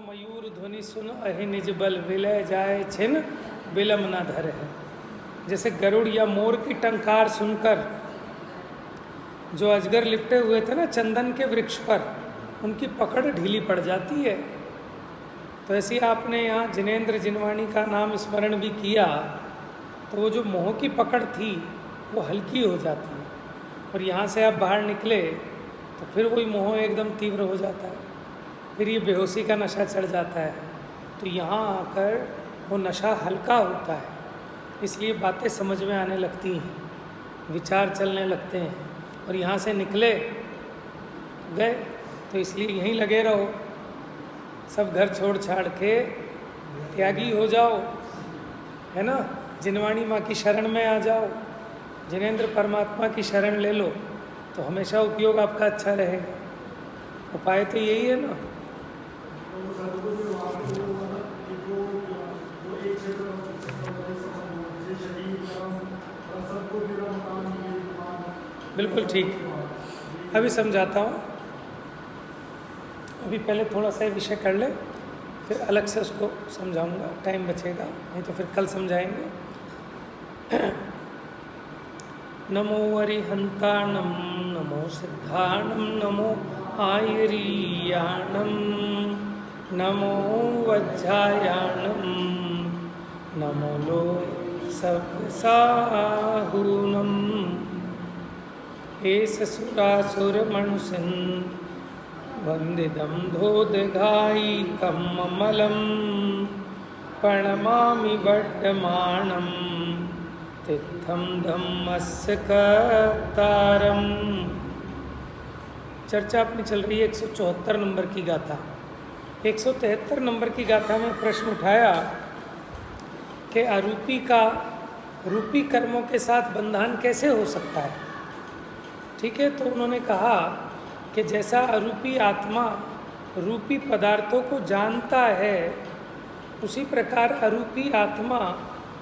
मयूर ध्वनि सुन अहि निज बल विलय जाए छिन बिलम न धर है। जैसे गरुड़ या मोर की टंकार सुनकर जो अजगर लिपटे हुए थे ना चंदन के वृक्ष पर, उनकी पकड़ ढीली पड़ जाती है। तो ऐसे ही आपने यहाँ जिनेंद्र जिनवाणी का नाम स्मरण भी किया तो वो जो मोह की पकड़ थी वो हल्की हो जाती है, और यहाँ से आप बाहर निकले तो फिर वही मोह एकदम तीव्र हो जाता है, फिर ये बेहोशी का नशा चढ़ जाता है। तो यहाँ आकर वो नशा हल्का होता है, इसलिए बातें समझ में आने लगती हैं, विचार चलने लगते हैं। और यहाँ से निकले गए तो इसलिए यहीं लगे रहो, सब घर छोड़ छाड़ के त्यागी हो जाओ, है ना। जिनवाणी माँ की शरण में आ जाओ, जिनेंद्र परमात्मा की शरण ले लो, तो हमेशा उपयोग आपका अच्छा रहेगा। उपाय तो यही है ना। बिल्कुल ठीक, अभी समझाता हूँ। अभी पहले थोड़ा सा विषय कर ले, फिर अलग से उसको समझाऊंगा, टाइम बचेगा, नहीं तो फिर कल समझाएंगे। नमो अरिहंताणम नमो सिद्धाणम नमो आयरीयाणम नमो वज्रायाणम नमो लो ससाहूनम एस सुरासुरमनुषन् वंदिदं धोदघाई कममलं प्रणमामि वर्धमानं तित्थं धम्मस्य कर्तारम। चर्चा अपनी चल रही है 174 नंबर की गाथा। 173 नंबर की गाथा में प्रश्न उठाया कि अरूपी का रूपी कर्मों के साथ बंधन कैसे हो सकता है। ठीक है, तो उन्होंने कहा कि जैसा अरूपी आत्मा रूपी पदार्थों को जानता है, उसी प्रकार अरूपी आत्मा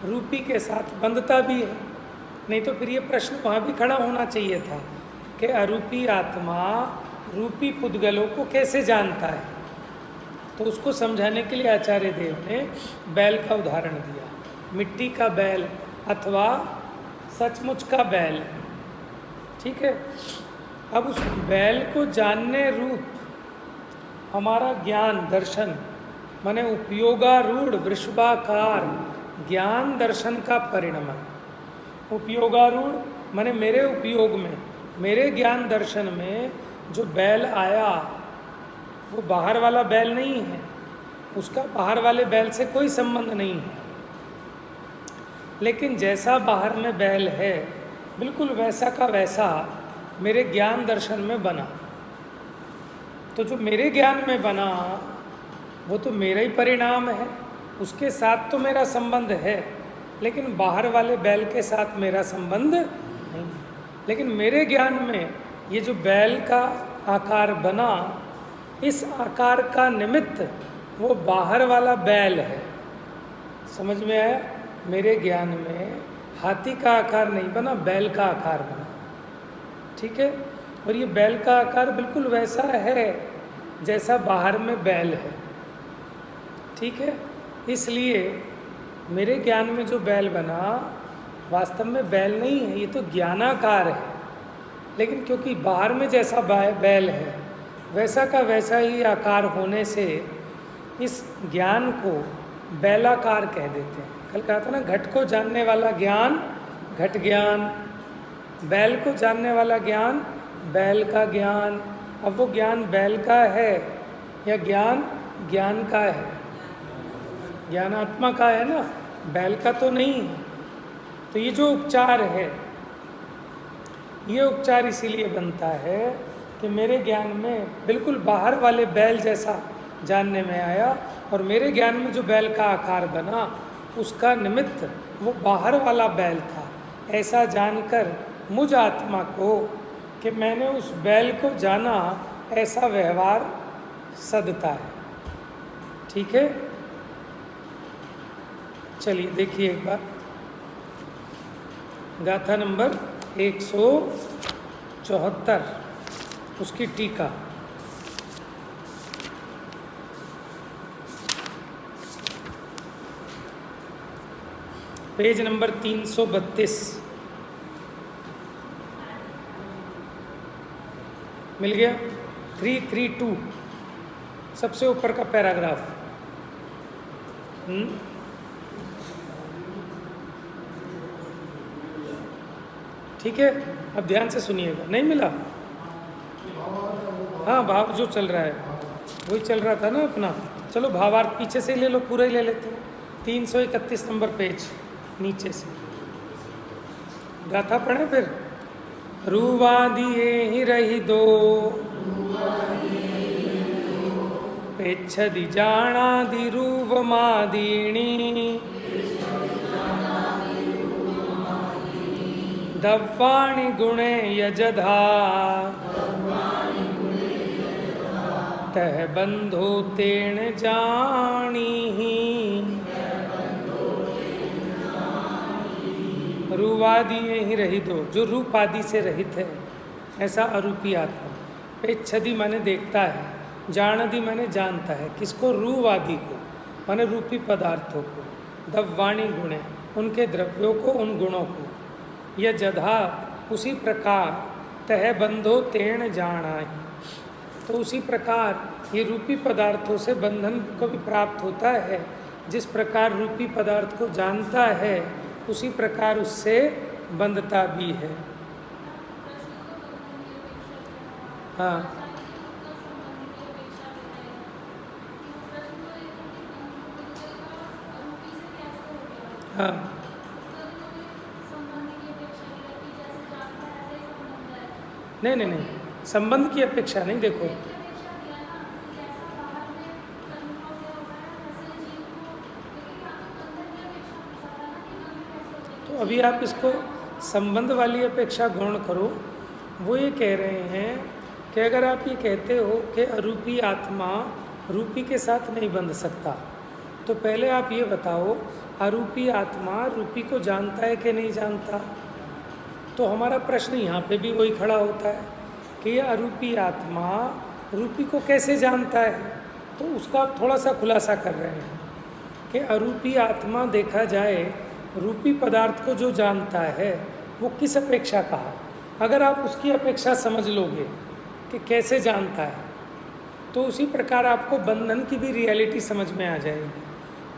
रूपी के साथ बंधता भी है। नहीं तो फिर ये प्रश्न वहाँ भी खड़ा होना चाहिए था कि अरूपी आत्मा रूपी पुद्गलों को कैसे जानता है। तो उसको समझाने के लिए आचार्य देव ने बैल का उदाहरण दिया, मिट्टी का बैल अथवा सचमुच का बैल। ठीक है, अब उस बैल को जानने रूप हमारा ज्ञान दर्शन, माने उपयोगारूढ़ वृषभाकार ज्ञान दर्शन का परिणमन। उपयोगारूढ़ माने मेरे उपयोग में, मेरे ज्ञान दर्शन में जो बैल आया वो बाहर वाला बैल नहीं है, उसका बाहर वाले बैल से कोई संबंध नहीं है। लेकिन जैसा बाहर में बैल है बिल्कुल वैसा का वैसा मेरे ज्ञान दर्शन में बना। तो जो मेरे ज्ञान में बना वो तो मेरा ही परिणाम है, उसके साथ तो मेरा संबंध है, लेकिन बाहर वाले बैल के साथ मेरा संबंध नहीं। लेकिन मेरे ज्ञान में ये जो बैल का आकार बना, इस आकार का निमित्त वो बाहर वाला बैल है। समझ में आया? मेरे ज्ञान में हाथी का आकार नहीं बना, बैल का आकार बना। ठीक है, और ये बैल का आकार बिल्कुल वैसा है जैसा बाहर में बैल है। ठीक है, इसलिए मेरे ज्ञान में जो बैल बना वास्तव में बैल नहीं है, ये तो ज्ञानाकार है। लेकिन क्योंकि बाहर में जैसा बैल है वैसा का वैसा ही आकार होने से इस ज्ञान को बैलाकार कह देते हैं। कल कहा था ना, घट को जानने वाला ज्ञान घट ज्ञान, बैल को जानने वाला ज्ञान बैल का ज्ञान। अब वो ज्ञान बैल का है या ज्ञान ज्ञान का है, ज्ञानात्मा का है ना, बैल का तो नहीं है। तो ये जो उपचार है, ये उपचार इसीलिए बनता है कि मेरे ज्ञान में बिल्कुल बाहर वाले बैल जैसा जानने में आया, और मेरे ज्ञान में जो बैल का आकार बना उसका निमित्त वो बाहर वाला बैल था। ऐसा जानकर मुझ आत्मा को कि मैंने उस बैल को जाना, ऐसा व्यवहार सदता है। ठीक है, चलिए देखिए एक बार गाथा नंबर 174 उसकी टीका। पेज नंबर 332 मिल गया। 332 सबसे ऊपर का पैराग्राफ। ठीक है, अब ध्यान से सुनिएगा। नहीं मिला? हाँ, भाव जो चल रहा है वही चल रहा था ना अपना। चलो भावार्थ पीछे से ले लो, पूरा ही ले लेते हैं। 331 नंबर पेज नीचे से गाथा पढ़े फिर। रूवादिये ही रही दो, पेच्छदि जाणादि रूपमादीणी, दव्वाणि गुणे यजधा, तह बंधो तेण जानीहि। रूवादि ही रहित हो, जो रूप आदि से रहित है, ऐसा अरूपी आत्मा। पेच्छदि माने देखता है, जानादि माने जानता है। किसको? रूवादि को, माने रूपी पदार्थों को। दव्वाणी गुणे, उनके द्रव्यों को, उन गुणों को। यह जधा, उसी प्रकार। तह बंधो तेण जानाहि, तो उसी प्रकार ये रूपी पदार्थों से बंधन को भी प्राप्त होता है। जिस प्रकार रूपी पदार्थ को जानता है, उसी प्रकार उससे बंधता भी है। हाँ, हाँ, नहीं नहीं नहीं, संबंध की अपेक्षा नहीं। देखो, तो अभी आप इसको संबंध वाली अपेक्षा गौण करो। वो ये कह रहे हैं कि अगर आप ये कहते हो कि अरूपी आत्मा रूपी के साथ नहीं बंध सकता, तो पहले आप ये बताओ, अरूपी आत्मा रूपी को जानता है कि नहीं जानता? तो हमारा प्रश्न यहाँ पे भी वही खड़ा होता है कि यह अरूपी आत्मा रूपी को कैसे जानता है। तो उसका आप थोड़ा सा खुलासा कर रहे हैं कि अरूपी आत्मा देखा जाए, रूपी पदार्थ को जो जानता है वो किस अपेक्षा कहा। अगर आप उसकी अपेक्षा समझ लोगे कि कैसे जानता है, तो उसी प्रकार आपको बंधन की भी रियलिटी समझ में आ जाएगी।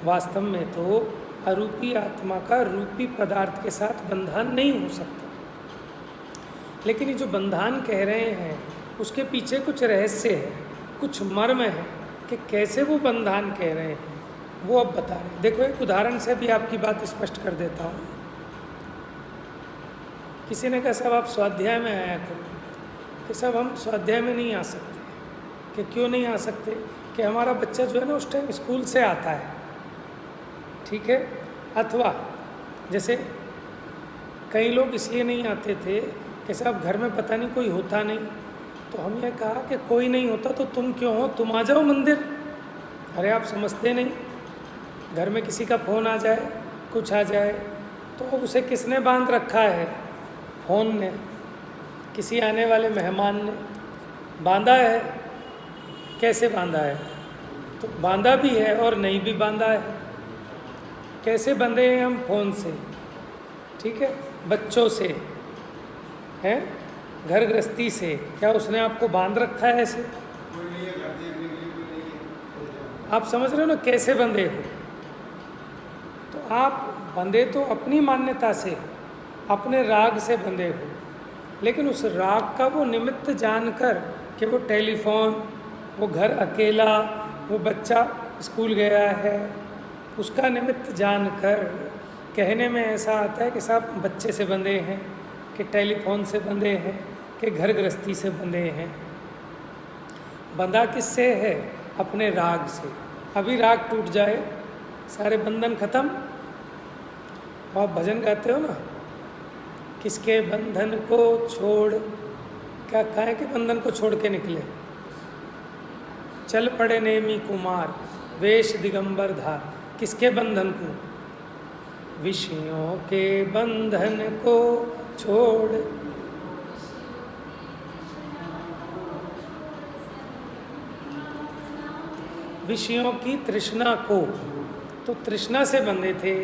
वास्तव में तो अरूपी आत्मा का रूपी पदार्थ के साथ बंधन नहीं हो सकता। लेकिन ये जो बंधन कह रहे हैं, उसके पीछे कुछ रहस्य है, कुछ मर्म है कि कैसे वो बंधन कह रहे हैं, वो अब बता रहे हैं। देखो, एक उदाहरण से भी आपकी बात स्पष्ट कर देता हूँ। किसी ने कहा साहब आप स्वाध्याय में आया करो, कि साहब हम स्वाध्याय में नहीं आ सकते। कि क्यों नहीं आ सकते? कि हमारा बच्चा जो है ना उस टाइम स्कूल से आता है, ठीक है। अथवा जैसे कई लोग इसलिए नहीं आते थे कि साहब घर में पता नहीं कोई होता नहीं, तो हमने कहा कि कोई नहीं होता तो तुम क्यों हो, तुम आ जाओ मंदिर। अरे आप समझते नहीं, घर में किसी का फ़ोन आ जाए, कुछ आ जाए, तो अब उसे किसने बांध रखा है? फ़ोन ने, किसी आने वाले मेहमान ने बांधा है। कैसे बांधा है? तो बांधा भी है और नहीं भी बांधा है। कैसे बंधे हैं हम? फ़ोन से, ठीक है, बच्चों से, हैं, घर गृहस्थी से। क्या उसने आपको बांध रखा है ऐसे? आप समझ रहे हो ना कैसे बंधे हो? तो आप बंधे तो अपनी मान्यता से, अपने राग से बंधे हो, लेकिन उस राग का वो निमित्त जानकर कि वो टेलीफोन, वो घर अकेला, वो बच्चा स्कूल गया है, उसका निमित्त जानकर कहने में ऐसा आता है कि साहब बच्चे से बंधे हैं, कि टेलीफोन से बंधे हैं, कि घर गृहस्थी से बंधे हैं। बंधा किससे है? अपने राग से। अभी राग टूट जाए, सारे बंधन खत्म। और आप भजन गाते हो ना, किसके बंधन को छोड़, क्या कहें कि बंधन को छोड़ के निकले, चल पड़े नेमी कुमार, वेश दिगंबर धार। किसके बंधन को? विषयों के बंधन को छोड़, विषयों की तृष्णा को। तो तृष्णा से बंधे थे,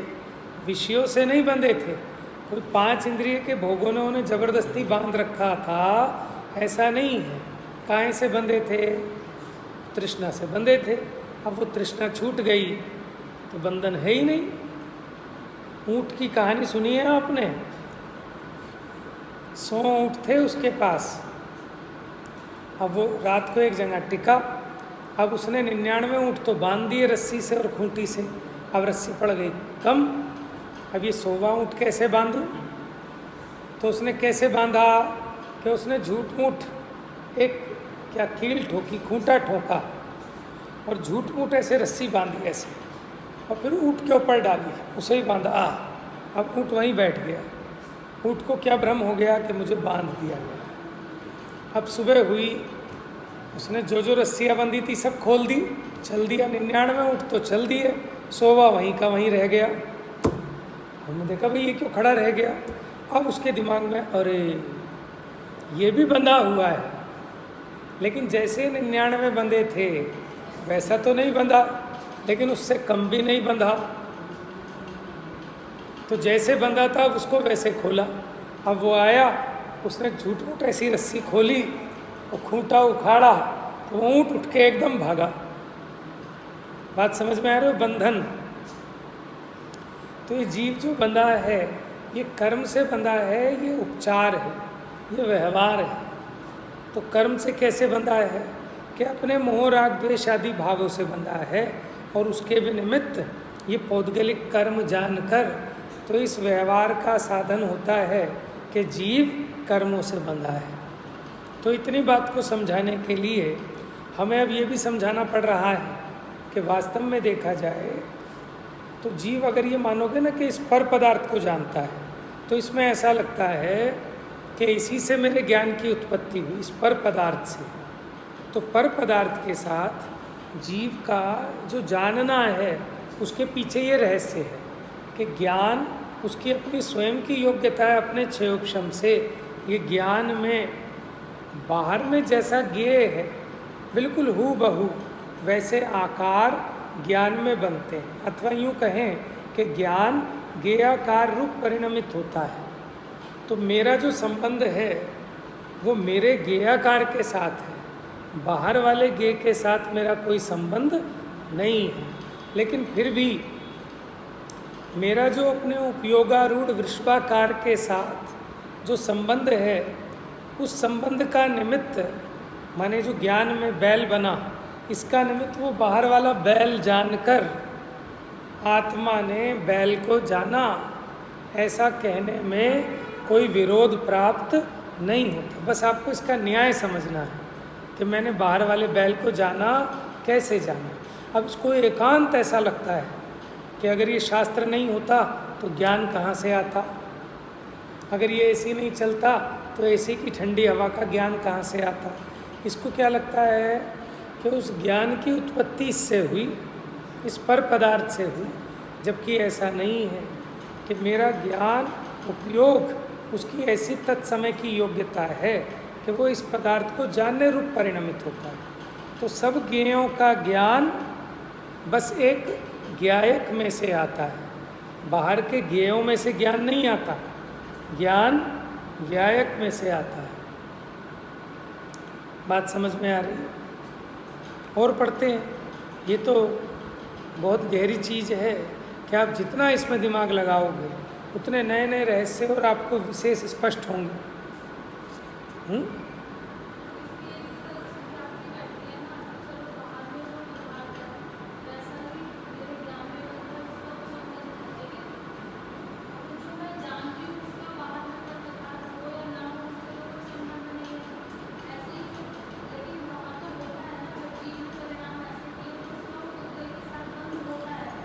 विषयों से नहीं बंधे थे, कोई 5 इंद्रिय के भोगों ने उन्हें जबरदस्ती बांध रखा था, ऐसा नहीं है। काहे से बंधे थे? तृष्णा से बंधे थे। अब वो तृष्णा छूट गई तो बंधन है ही नहीं। ऊँट की कहानी सुनी है आपने? 100 ऊँट थे उसके पास। अब वो रात को एक जगह टिका। अब उसने 99 ऊँट तो बांध दिए रस्सी से और खूंटी से। अब रस्सी पड़ गई कम। अब ये 100वां ऊँट कैसे बांधूं? तो उसने कैसे बांधा कि उसने झूठ मूठ एक क्या कील ठोकी, खूंटा ठोका और झूठ मूठ ऐसे रस्सी बांधी ऐसे, और फिर ऊँट के ऊपर डाली, उसे ही बांधा। अब ऊँट वहीं बैठ गया। ऊँट को क्या भ्रम हो गया कि मुझे बांध दिया गया। अब सुबह हुई, उसने जो जो रस्सियाँ बंधी थी सब खोल दी, चल दिया। 99 ऊँट तो चल दिए, 100वां वहीं का वहीं रह गया। हमने देखा भाई ये क्यों खड़ा रह गया। अब उसके दिमाग में अरे ये भी बंधा हुआ है, लेकिन जैसे 99 बंधे थे वैसा तो नहीं बंधा, लेकिन उससे कम भी नहीं बंधा। तो जैसे बंधा था उसको वैसे खोला। अब वो आया, उसने झूठ मूठ ऐसी रस्सी खोली और खूंटा उखाड़ा तो वो ऊँट उठ के एकदम भागा। बात समझ में आ रही हो? बंधन। तो ये जीव जो बंधा है ये कर्म से बंधा है, ये उपचार है, ये व्यवहार है। तो कर्म से कैसे बंधा है कि अपने मोह राग द्वेष आदि भावों से बंधा है, और उसके भी निमित्त ये पौद्गलिक कर्म जानकर तो इस व्यवहार का साधन होता है कि जीव कर्मों से बंधा है। तो इतनी बात को समझाने के लिए हमें अब ये भी समझाना पड़ रहा है कि वास्तव में देखा जाए तो जीव, अगर ये मानोगे ना कि इस पर पदार्थ को जानता है, तो इसमें ऐसा लगता है कि इसी से मेरे ज्ञान की उत्पत्ति हुई, इस पर पदार्थ से। तो पर पदार्थ के साथ जीव का जो जानना है उसके पीछे ये रहस्य है कि ज्ञान उसकी अपनी स्वयं की योग्यता है, अपने क्षयोपशम से। ये ज्ञान में बाहर में जैसा ज्ञेय है बिल्कुल हूबहू वैसे आकार ज्ञान में बनते हैं, अथवा यूँ कहें कि ज्ञान ज्ञेयाकार रूप परिणमित होता है। तो मेरा जो संबंध है वो मेरे ज्ञेयाकार के साथ है, बाहर वाले ज्ञेय के साथ मेरा कोई संबंध नहीं है। लेकिन फिर भी मेरा जो अपने उपयोगारूढ़ वृषभाकार के साथ जो संबंध है, उस संबंध का निमित्त माने जो ज्ञान में बैल बना, इसका निमित्त वो बाहर वाला बैल जानकर आत्मा ने बैल को जाना, ऐसा कहने में कोई विरोध प्राप्त नहीं होता। बस आपको इसका न्याय समझना है कि मैंने बाहर वाले बैल को जाना, कैसे जाना। अब इसको एकांत ऐसा लगता है कि अगर ये शास्त्र नहीं होता तो ज्ञान कहाँ से आता, अगर ये एसी नहीं चलता तो एसी की ठंडी हवा का ज्ञान कहाँ से आता। इसको क्या लगता है कि उस ज्ञान की उत्पत्ति इससे हुई, इस पर पदार्थ से हुई, जबकि ऐसा नहीं है कि मेरा ज्ञान उपयोग उसकी ऐसी तत्समय की योग्यता है कि वो इस पदार्थ को जानने रूप परिणमित होता है। तो सब ज्ञेयों का ज्ञान बस एक ज्ञायक में से आता है, बाहर के ज्ञेयों में से ज्ञान नहीं आता, ज्ञान ज्ञायक में से आता है। बात समझ में आ रही है? और पढ़ते हैं, ये तो बहुत गहरी चीज़ है कि आप जितना इसमें दिमाग लगाओगे उतने नए नए रहस्य और आपको विशेष स्पष्ट होंगे।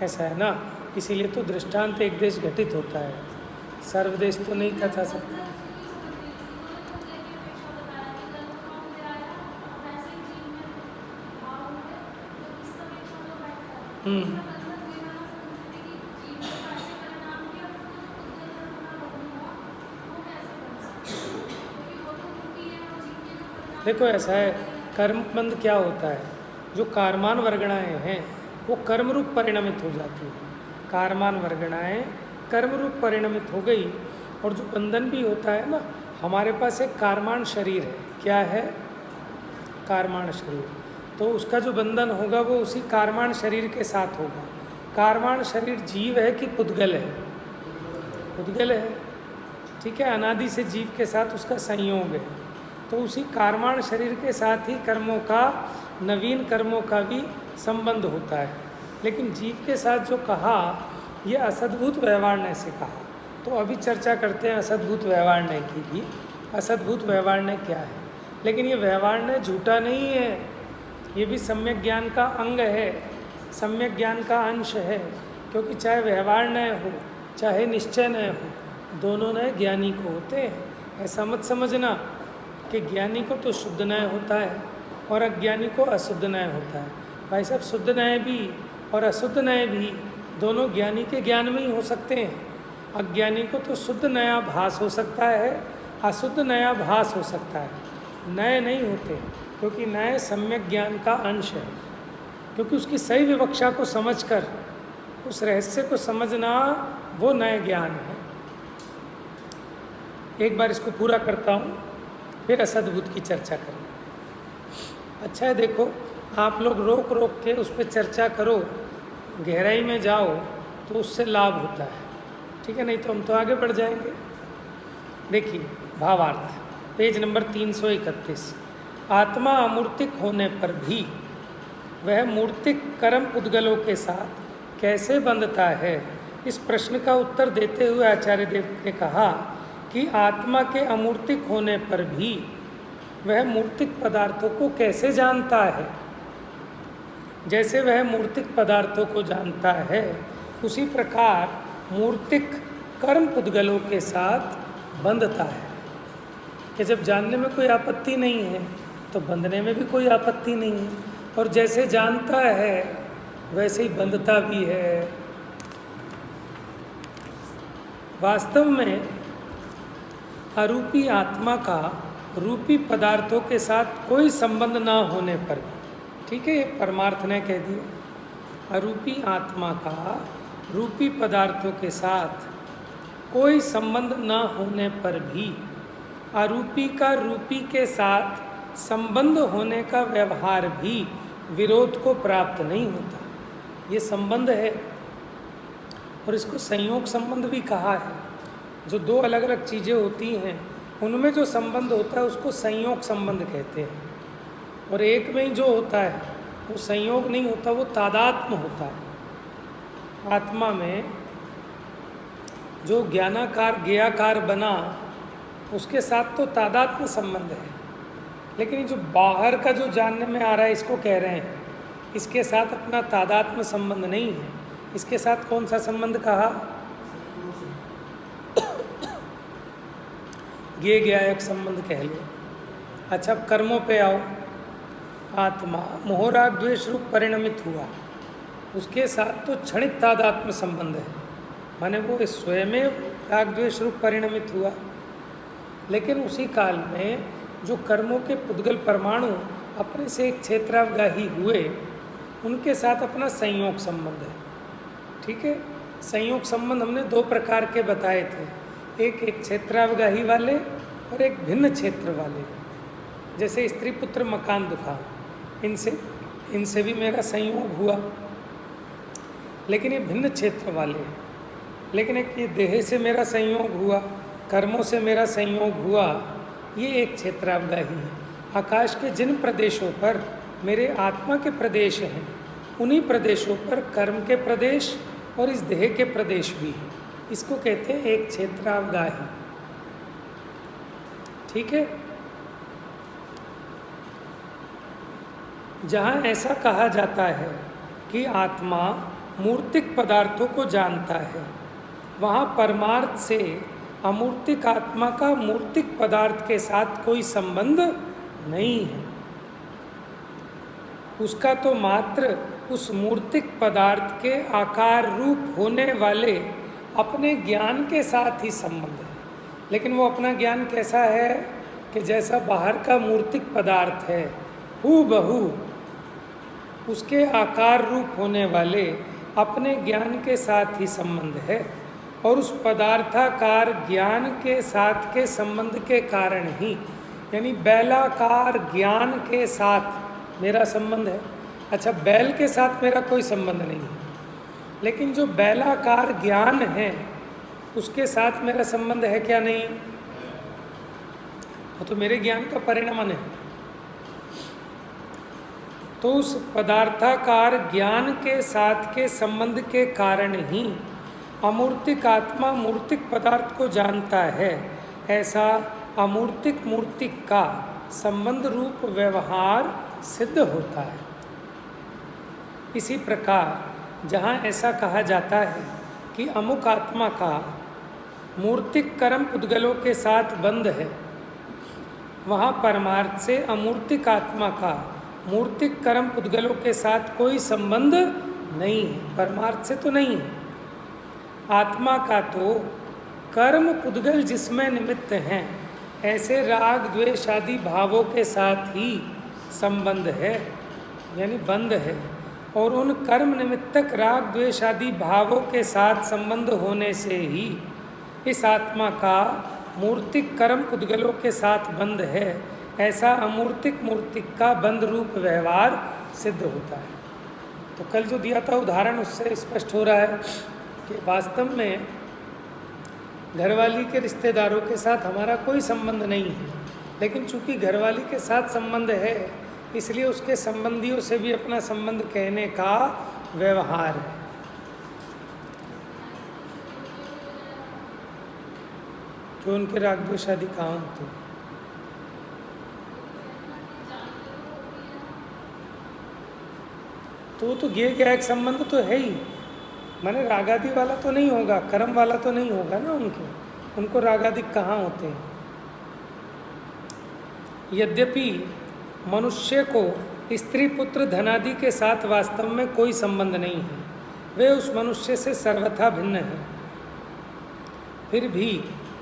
ऐसा है ना, इसीलिए तो दृष्टांत एक देश घटित होता है, सर्वदेश तो नहीं कहा जा सकता। देखो ऐसा है, कर्मबंध क्या होता है, जो कारमान वर्गणाएं हैं वो कर्म रूप परिणमित हो जाती हैं। कारमान वर्गणाएं कर्म रूप परिणमित हो गई। और जो बंधन भी होता है ना, हमारे पास एक कारमान शरीर है। क्या है? कारमान शरीर। तो उसका जो बंधन होगा वो उसी कारमान शरीर के साथ होगा। कारमान शरीर जीव है कि पुद्गल है? पुद्गल है, ठीक है। अनादि से जीव के साथ उसका संयोग है। तो उसी कारमान शरीर के साथ ही कर्मों का, नवीन कर्मों का भी संबंध होता है। लेकिन जीव के साथ जो कहा, यह असद्भुत व्यवहार से कहा। तो अभी चर्चा करते हैं असद्भुत व्यवहार की भी। असद्भुत व्यवहार क्या है? लेकिन ये व्यवहार झूठा नहीं है, ये भी सम्यक ज्ञान का अंग है, सम्यक ज्ञान का अंश है। क्योंकि चाहे व्यवहार नय हो, चाहे निश्चय नय हो, दोनों नय ज्ञानी को होते हैं। ऐसा मत समझना कि ज्ञानी को तो शुद्ध नय होता है और अज्ञानी को अशुद्ध नय होता है। भाई साहब, शुद्ध नय भी और अशुद्ध नय भी दोनों ज्ञानी के ज्ञान में ही हो सकते हैं। अज्ञानी को तो शुद्ध नया भास हो सकता है, अशुद्ध नया भास हो सकता है, नए नहीं होते। क्योंकि नए सम्यक ज्ञान का अंश है। क्योंकि उसकी सही विवक्षा को समझकर, उस रहस्य को समझना, वो नए ज्ञान है। एक बार इसको पूरा करता हूँ, फिर असद्भुत की चर्चा करें। अच्छा है, देखो, आप लोग रोक रोक के उस पर चर्चा करो, गहराई में जाओ तो उससे लाभ होता है, ठीक है। नहीं तो हम तो आगे बढ़ जाएंगे। देखिए भावार्थ, पेज नंबर 331। आत्मा अमूर्तिक होने पर भी वह मूर्तिक कर्म पुद्गलों के साथ कैसे बंधता है, इस प्रश्न का उत्तर देते हुए आचार्य देव ने कहा कि आत्मा के अमूर्तिक होने पर भी वह मूर्तिक पदार्थों को कैसे जानता है। जैसे वह मूर्तिक पदार्थों को जानता है, उसी प्रकार मूर्तिक कर्म पुद्गलों के साथ बंधता है। कि जब जानने में कोई आपत्ति नहीं है तो बंधने में भी कोई आपत्ति नहीं है। और जैसे जानता है वैसे ही बंधता भी है। वास्तव में अरूपी आत्मा का रूपी पदार्थों के साथ कोई संबंध ना होने पर भी, ठीक है, ये परमार्थ ने कह दिया। अरूपी आत्मा का रूपी पदार्थों के साथ कोई संबंध न होने पर भी अरूपी का रूपी के साथ संबंध होने का व्यवहार भी विरोध को प्राप्त नहीं होता। ये संबंध है, और इसको संयोग संबंध भी कहा है। जो दो अलग अलग चीज़ें होती हैं, उनमें जो संबंध होता है उसको संयोग संबंध कहते हैं। और एक में ही जो होता है वो संयोग नहीं होता, वो तादात्म्य होता है। आत्मा में जो ज्ञानाकार ज्ञेयाकार बना, उसके साथ तो तादात्म्य संबंध है। लेकिन ये जो बाहर का जो जानने में आ रहा है, इसको कह रहे हैं, इसके साथ अपना तादात्म्य संबंध नहीं है। इसके साथ कौन सा संबंध कहा? ज्ञेय ज्ञायक संबंध कह लो। अच्छा, अब कर्मों पे आओ। आत्मा मोह राग द्वेष रूप परिणमित हुआ, उसके साथ तो क्षणिक तादात्म्य संबंध है, माने वो स्वयं में राग द्वेष रूप परिणमित हुआ। लेकिन उसी काल में जो कर्मों के पुद्गल परमाणु अपने से एक क्षेत्रावगाही हुए, उनके साथ अपना संयोग संबंध है, ठीक है। संयोग संबंध हमने दो प्रकार के बताए थे, एक क्षेत्रावगाही वाले और एक भिन्न क्षेत्र वाले। जैसे स्त्री पुत्र मकान दुकान, इनसे भी मेरा संयोग हुआ, लेकिन ये भिन्न क्षेत्र वाले हैं। लेकिन एक ये देह से मेरा संयोग हुआ, कर्मों से मेरा संयोग हुआ, ये एक क्षेत्रावगाही है। आकाश के जिन प्रदेशों पर मेरे आत्मा के प्रदेश हैं, उन्हीं प्रदेशों पर कर्म के प्रदेश और इस देह के प्रदेश भी हैं। इसको कहते हैं एक क्षेत्रावगाही, ठीक है। जहाँ ऐसा कहा जाता है कि आत्मा मूर्तिक पदार्थों को जानता है, वहाँ परमार्थ से अमूर्तिक आत्मा का मूर्तिक पदार्थ के साथ कोई संबंध नहीं है। उसका तो मात्र उस मूर्तिक पदार्थ के आकार रूप होने वाले अपने ज्ञान के साथ ही संबंध है। लेकिन वो अपना ज्ञान कैसा है कि जैसा बाहर का मूर्तिक पदार्थ है, हूबहू उसके आकार रूप होने वाले अपने ज्ञान के साथ ही संबंध है। और उस पदार्थाकार ज्ञान के साथ के संबंध के कारण ही, यानी बैलाकार ज्ञान के साथ मेरा संबंध है। अच्छा, बैल के साथ मेरा कोई संबंध नहीं है, लेकिन जो बैलाकार ज्ञान है उसके साथ मेरा संबंध है क्या? नहीं, वो तो मेरे ज्ञान का परिणाम है। तो उस पदार्थाकार ज्ञान के साथ के संबंध के कारण ही अमूर्तिक आत्मा मूर्तिक पदार्थ को जानता है। ऐसा अमूर्तिक मूर्तिक का संबंध रूप व्यवहार सिद्ध होता है। इसी प्रकार जहाँ ऐसा कहा जाता है कि अमुक आत्मा का मूर्तिक कर्म पुद्गलों के साथ बंध है, वहाँ परमार्थ से अमूर्तिक आत्मा का मूर्तिक कर्म पुद्गलों के साथ कोई संबंध नहीं है, परमार्थ से तो नहीं है। आत्मा का तो कर्म पुद्गल जिसमें निमित्त हैं, ऐसे राग द्वेष आदि भावों के साथ ही संबंध है, यानी बंध है। और उन कर्म निमित्तक राग द्वेष आदि भावों के साथ संबंध होने से ही इस आत्मा का मूर्तिक कर्म पुद्गलों के साथ बंध है। ऐसा अमूर्तिक मूर्तिक का बंध रूप व्यवहार सिद्ध होता है। तो कल जो दिया था उदाहरण, उससे स्पष्ट हो रहा है कि वास्तव में घरवाली के रिश्तेदारों के साथ हमारा कोई संबंध नहीं है, लेकिन चूंकि घरवाली के साथ संबंध है इसलिए उसके संबंधियों से भी अपना संबंध कहने का व्यवहार है। जो उनके राग द्वेष आदि कहाँ होते हैं। तो तो ये क्या एक संबंध तो है ही, माने रागादि वाला तो नहीं होगा, कर्म वाला तो नहीं होगा ना उनको रागादि कहाँ होते हैं। यद्यपि मनुष्य को स्त्री पुत्र धनादि के साथ वास्तव में कोई संबंध नहीं है, वे उस मनुष्य से सर्वथा भिन्न है, फिर भी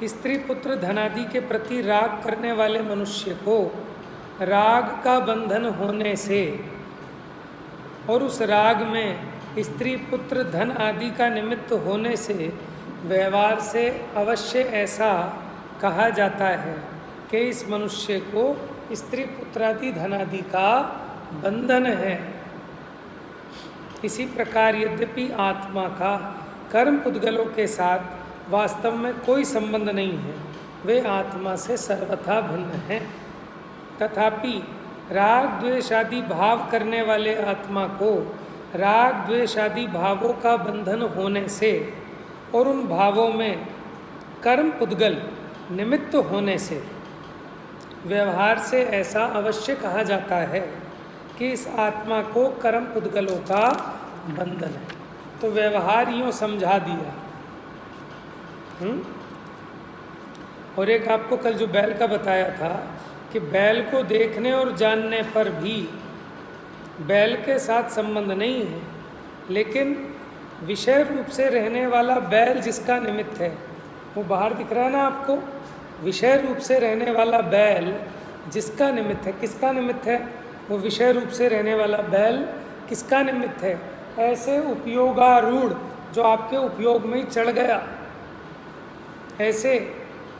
स्त्री पुत्र धनादि के प्रति राग करने वाले मनुष्य को राग का बंधन होने से और उस राग में स्त्री पुत्र धन आदि का निमित्त होने से व्यवहार से अवश्य ऐसा कहा जाता है कि इस मनुष्य को स्त्री पुत्रादि धनादि का बंधन है। इसी प्रकार यद्यपि आत्मा का कर्म पुद्गलों के साथ वास्तव में कोई संबंध नहीं है, वे आत्मा से सर्वथा भिन्न हैं, तथापि राग द्वेष आदि भाव करने वाले आत्मा को राग द्वेष आदि भावों का बंधन होने से और उन भावों में कर्म पुद्गल निमित्त होने से व्यवहार से ऐसा अवश्य कहा जाता है कि इस आत्मा को कर्म पुद्गलों का बंधन है। तो व्यवहार यूँ समझा दिया। और एक आपको कल जो बैल का बताया था कि बैल को देखने और जानने पर भी बैल के साथ संबंध नहीं है, लेकिन विषय रूप से रहने वाला बैल जिसका निमित्त है, वो बाहर दिख रहा है ना आपको। विषय रूप से रहने वाला बैल जिसका निमित्त है, किसका निमित्त है? वो विषय रूप से रहने वाला बैल किसका निमित्त है? ऐसे उपयोगारूढ़ जो आपके उपयोग में ही चढ़ गया, ऐसे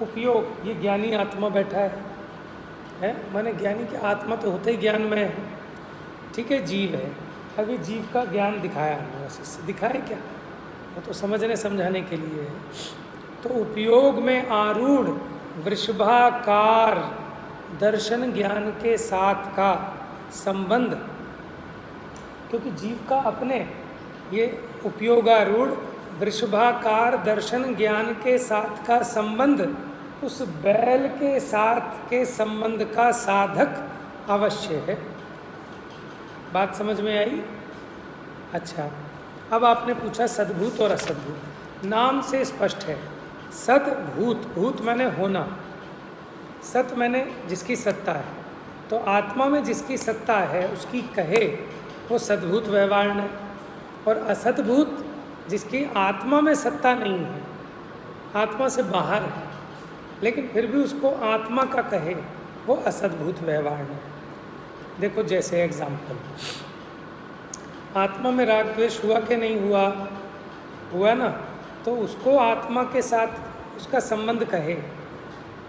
उपयोग ये ज्ञानी आत्मा बैठा है? माने ज्ञानी की आत्मा तो होते ही ज्ञान में है, ठीक है, जीव है। अभी जीव का ज्ञान दिखाया हमने, बस दिखाए क्या, वो तो समझने समझाने के लिए है। तो उपयोग में आरूढ़ वृषभाकार दर्शन ज्ञान के साथ का संबंध, क्योंकि जीव का अपने ये उपयोगारूढ़ वृषभाकार दर्शन ज्ञान के साथ का संबंध उस बैल के साथ के संबंध का साधक अवश्य है। बात समझ में आई? अच्छा, अब आपने पूछा सद्भूत और असद्भूत। नाम से स्पष्ट है, सद्भूत, भूत मैंने होना, सत मैंने जिसकी सत्ता है। तो आत्मा में जिसकी सत्ता है उसकी कहे वो सद्भूत व्यवहार है, और असद्भूत जिसकी आत्मा में सत्ता नहीं है, आत्मा से बाहर है, लेकिन फिर भी उसको आत्मा का कहे वो असद्भूत व्यवहार है। देखो जैसे एग्जाम्पल, आत्मा में राग द्वेष हुआ कि नहीं हुआ? हुआ ना। तो उसको आत्मा के साथ उसका संबंध कहे,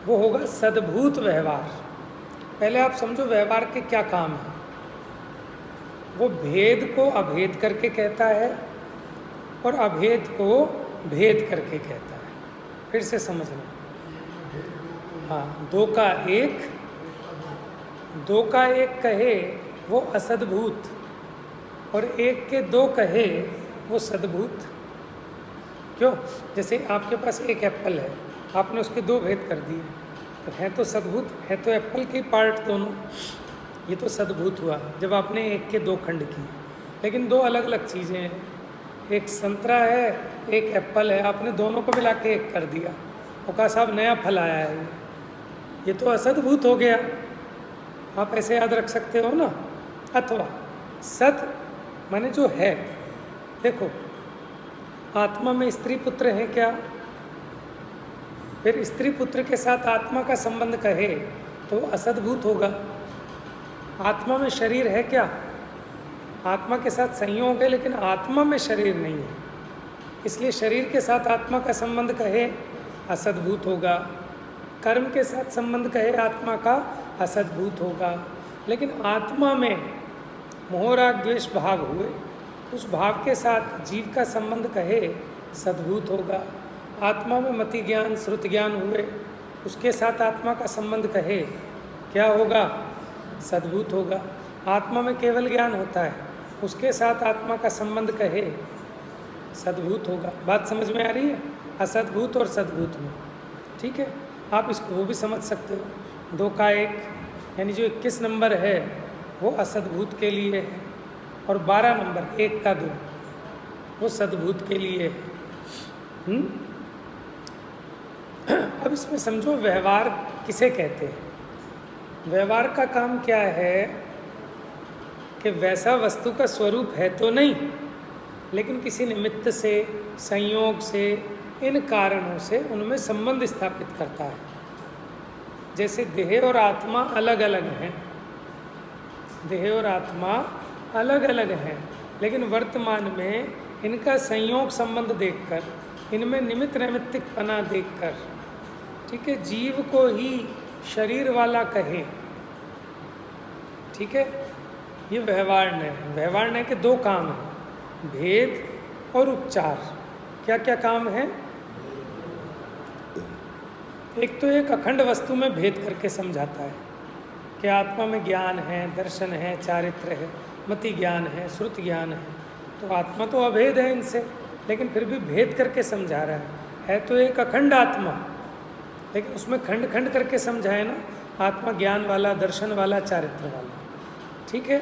वो होगा सद्भूत व्यवहार। पहले आप समझो व्यवहार के क्या काम है। वो भेद को अभेद करके कहता है और अभेद को भेद करके कहता है। फिर से समझना, हाँ, दो का एक कहे वो असद्भूत, और एक के दो कहे वो सद्भूत। क्यों? जैसे आपके पास एक एप्पल है, आपने उसके दो भेद कर दिए, तो है तो सद्भूत, है तो एप्पल के पार्ट दोनों, ये तो सद्भूत हुआ जब आपने एक के दो खंड किए। लेकिन दो अलग अलग चीज़ें हैं, एक संतरा है एक एप्पल है, आपने दोनों को मिला के एक कर दिया, वो कहा साहब नया फल आया है, ये तो असद्भूत हो गया। आप ऐसे याद रख सकते हो ना। अथवा सत माने जो है, देखो आत्मा में स्त्री पुत्र है क्या, फिर स्त्री पुत्र के साथ आत्मा का संबंध कहे तो असद्भूत होगा। आत्मा में शरीर है क्या, आत्मा के साथ संयोग है लेकिन आत्मा में शरीर नहीं है, इसलिए शरीर के साथ आत्मा का संबंध कहे असद्भूत होगा। कर्म के साथ संबंध कहे आत्मा का असद्भूत होगा। लेकिन आत्मा में मोह राग द्वेष भाव हुए, उस भाव के साथ जीव का संबंध कहे सद्भूत होगा। आत्मा में मति ज्ञान श्रुति ज्ञान हुए, उसके साथ आत्मा का संबंध कहे क्या होगा, सद्भूत होगा। आत्मा में केवल ज्ञान होता है, उसके साथ आत्मा का संबंध कहे सद्भूत होगा। बात समझ में आ रही है? असद्भूत और सद्भूत में, ठीक है। आप इसको वो भी समझ सकते हो, दो का एक यानी जो 21 नंबर है वो असद्भूत के लिए है, और 12 नंबर एक का दो वो सद्भूत के लिए है। अब इसमें समझो व्यवहार किसे कहते हैं। व्यवहार का काम क्या है कि वैसा वस्तु का स्वरूप है तो नहीं, लेकिन किसी निमित्त से संयोग से इन कारणों से उनमें संबंध स्थापित करता है। जैसे देह और आत्मा अलग अलग हैं, देह और आत्मा अलग अलग हैं, लेकिन वर्तमान में इनका संयोग संबंध देखकर, इनमें निमित्त नैमित्तिकपना देखकर, ठीक है, जीव को ही शरीर वाला कहे, ठीक है। ये व्यवहार न्याय है। व्यवहार न्याय के दो काम हैं, भेद और उपचार। क्या क्या काम है? एक तो एक अखंड वस्तु में भेद करके समझाता है कि आत्मा में ज्ञान है, दर्शन है, चारित्र है, मति ज्ञान है, श्रुति ज्ञान है, तो आत्मा तो अभेद है इनसे, लेकिन फिर भी भेद करके समझा रहा है तो एक अखंड आत्मा, लेकिन उसमें खंड खंड करके समझाए ना, आत्मा ज्ञान वाला, दर्शन वाला, चारित्र वाला, ठीक है।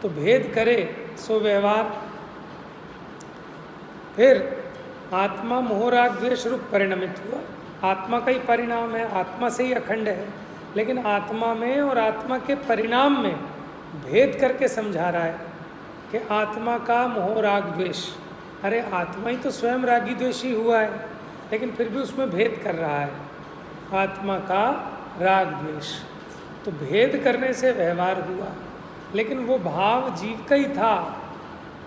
तो भेद करे सो व्यवहार। फिर आत्मा मोह राग द्वेष रूप परिणमित हुआ, आत्मा का ही परिणाम है, आत्मा से ही अखंड है, लेकिन आत्मा में और आत्मा के परिणाम में भेद करके समझा रहा है कि आत्मा का मोह राग द्वेष, अरे आत्मा ही तो स्वयं रागी द्वेषी हुआ है, लेकिन फिर भी उसमें भेद कर रहा है, आत्मा का राग द्वेष। तो भेद करने से व्यवहार हुआ, लेकिन वो भाव जीव का ही था,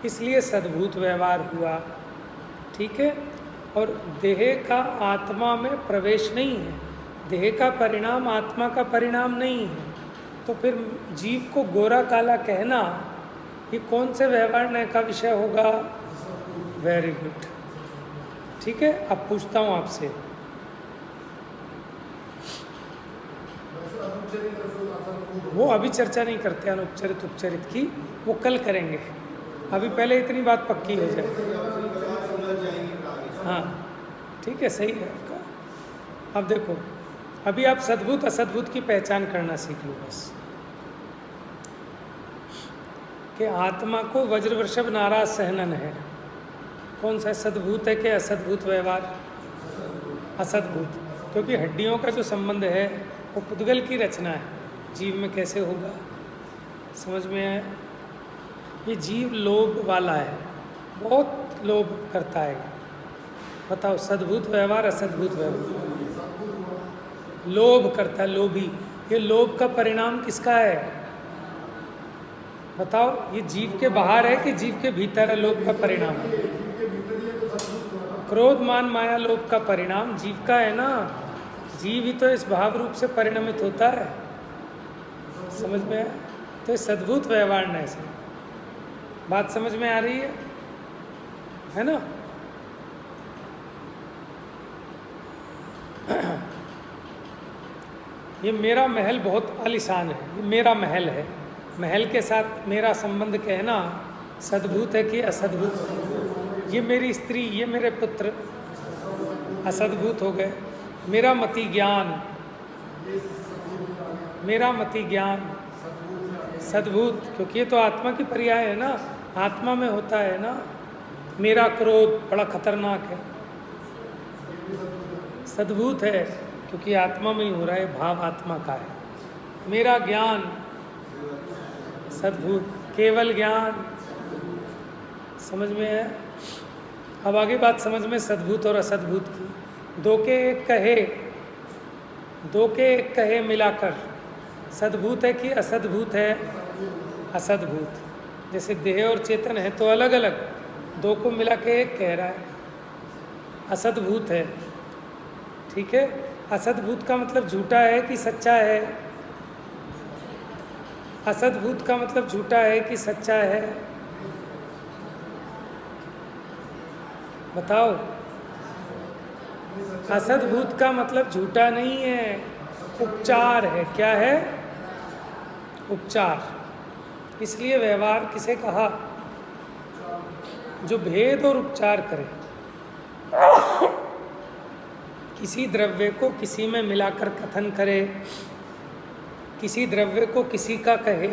इसलिए सद्भूत व्यवहार हुआ, ठीक है। और देह का आत्मा में प्रवेश नहीं है, देह का परिणाम आत्मा का परिणाम नहीं है, तो फिर जीव को गोरा काला कहना ये कौन से व्यवहार न्याय का विषय होगा? वेरी गुड, ठीक है। अब पूछता हूँ आपसे, वो अभी चर्चा नहीं करते अनुपचरित उपचरित की, वो कल करेंगे, अभी पहले इतनी बात पक्की हो जाए। हाँ ठीक है, सही है आपका। अब देखो, अभी आप सद्भूत असद्भूत की पहचान करना सीख लो बस, कि आत्मा को वज्र वृषभ नाराज सहनन है, कौन सा सद्भूत है कि असद्भूत व्यवहार? असद्भूत, क्योंकि हड्डियों का जो संबंध है वो पुद्गल की रचना है, जीव में कैसे होगा? समझ में आया? ये जीव लोभ वाला है, बहुत लोभ करता है। बताओ, सद्भूत व्यवहार असद्भूत व्यवहार? लोभ करता है, लोभी। ये लोभ का परिणाम किसका है? बताओ, ये जीव के बाहर है कि जीव के भीतर है? लोभ का परिणाम क्रोध मान माया लोभ का परिणाम जीव का है ना। जीव ही तो इस भाव रूप से परिणमित होता है। समझ में आया? तो सद्भूत व्यवहार न से बात समझ में आ रही है ना? ये मेरा महल बहुत आलीशान है, ये मेरा महल है। महल के साथ मेरा संबंध कहना सद्भूत है कि असद्भूत? ये मेरी स्त्री, ये मेरे पुत्र असद्भूत हो गए। मेरा मति ज्ञान, मेरा मति ज्ञान सद्भूत, क्योंकि ये तो आत्मा की पर्याय है ना, आत्मा में होता है ना। मेरा क्रोध बड़ा खतरनाक है, सद्भूत है क्योंकि आत्मा में ही हो रहा है, भाव आत्मा का है। मेरा ज्ञान सद्भूत, केवल ज्ञान। समझ में है? अब आगे बात समझ में सद्भूत और असद्भूत की। दो के एक कहे, दो के एक कहे मिलाकर सद्भूत है कि असद्भूत है? असद्भूत। जैसे देह और चेतन है तो अलग अलग, दो को मिला के एक कह रहा है, असद्भूत है। ठीक है? असद्भूत का मतलब झूठा है कि सच्चा है? असद्भूत का मतलब झूठा है कि सच्चा है? बताओ। असद्भूत का मतलब झूठा नहीं है, उपचार है। क्या है? उपचार। इसलिए व्यवहार किसे कहा? जो भेद और उपचार करे। किसी द्रव्य को किसी में मिलाकर कथन करे, किसी द्रव्य को किसी का कहे,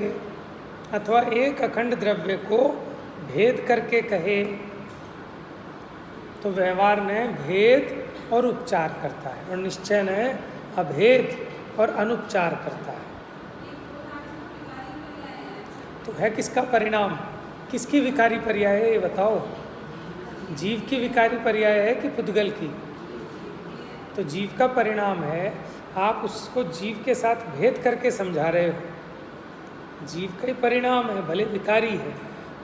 अथवा एक अखंड द्रव्य को भेद करके कहे, तो व्यवहार ने भेद और उपचार करता है, और निश्चय ने अभेद और अनुपचार करता है। तो है किसका परिणाम? किसकी विकारी पर्याय है ये बताओ? जीव की विकारी पर्याय है कि पुद्गल की? तो जीव का परिणाम है। आप उसको जीव के साथ भेद करके समझा रहे हो। जीव का ही परिणाम है, भले विकारी है,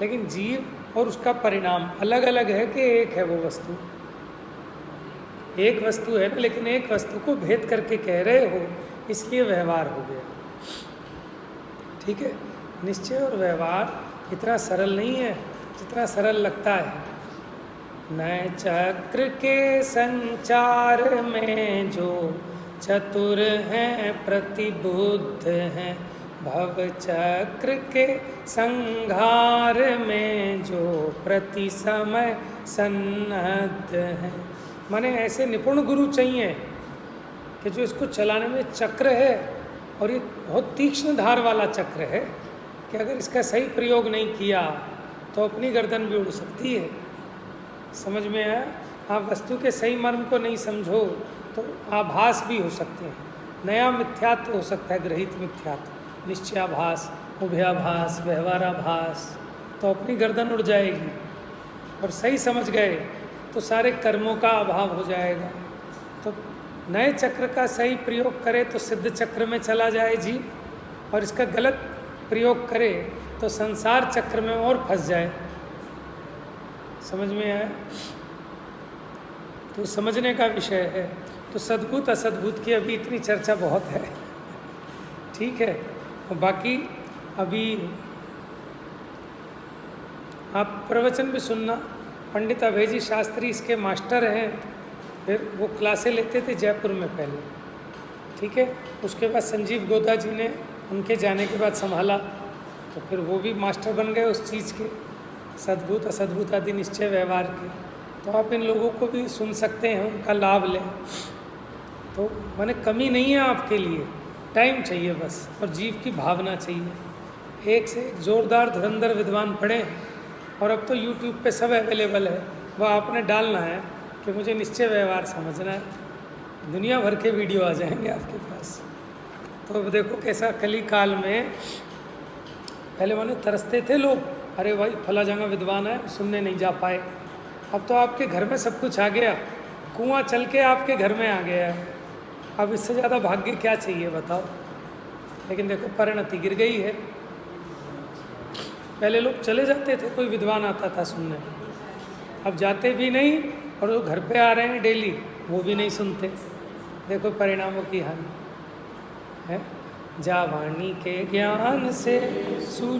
लेकिन जीव और उसका परिणाम अलग अलग है कि एक है वो वस्तु? एक वस्तु है ना, लेकिन एक वस्तु को भेद करके कह रहे हो, इसलिए व्यवहार हो गया। ठीक है? निश्चय और व्यवहार इतना सरल नहीं है जितना सरल लगता है। नए चक्र के संचार में जो चतुर हैं प्रतिबुद्ध हैं, भव चक्र के संघार में जो प्रति समय सन्नद्ध हैं। माने ऐसे निपुण गुरु चाहिए कि जो इसको चलाने में चक्र है, और ये बहुत तीक्ष्ण धार वाला चक्र है कि अगर इसका सही प्रयोग नहीं किया तो अपनी गर्दन भी उड़ सकती है। समझ में आया? आप वस्तु के सही मर्म को नहीं समझो तो आभास भी हो सकते हैं। नया मिथ्यात्व हो सकता है, ग्रहित मिथ्यात्व, निश्चयाभास, उभयाभास, व्यवहाराभास, तो अपनी गर्दन उड़ जाएगी। और सही समझ गए तो सारे कर्मों का अभाव हो जाएगा। तो नए चक्र का सही प्रयोग करे तो सिद्ध चक्र में चला जाए जीव, और इसका गलत प्रयोग करे तो संसार चक्र में और फंस जाए। समझ में आया? तो समझने का विषय है। तो सद्भूत असद्भूत की अभी इतनी चर्चा बहुत है। ठीक है? और बाकी अभी आप प्रवचन भी सुनना। पंडित अभयजी शास्त्री इसके मास्टर हैं, फिर वो क्लासें लेते थे जयपुर में पहले। ठीक है? उसके बाद संजीव गोदा जी ने उनके जाने के बाद संभाला, तो फिर वो भी मास्टर बन गए उस चीज़ के, सद्भूत असद्भूत आदि निश्चय व्यवहार के। तो आप इन लोगों को भी सुन सकते हैं, उनका लाभ लें। तो माने कमी नहीं है आपके लिए, टाइम चाहिए बस, और जीव की भावना चाहिए। एक से एक जोरदार धुरंधर विद्वान पढ़े हैं, और अब तो यूट्यूब पे सब अवेलेबल है। वह आपने डालना है कि मुझे निश्चय व्यवहार समझना है, दुनिया भर के वीडियो आ जाएंगे आपके पास। तो अब देखो कैसा कली काल में, पहले माने तरसते थे लोग, अरे भाई फला जगह विद्वान है, सुनने नहीं जा पाए। अब तो आपके घर में सब कुछ आ गया, कुआं चल के आपके घर में आ गया है। अब इससे ज़्यादा भाग्य क्या चाहिए बताओ? लेकिन देखो परिणति गिर गई है। पहले लोग चले जाते थे, कोई विद्वान आता था सुनने, अब जाते भी नहीं, और जो घर पे आ रहे हैं डेली वो भी नहीं सुनते। देखो परिणामों की हानि है। जा वाणी के ज्ञान से सूझ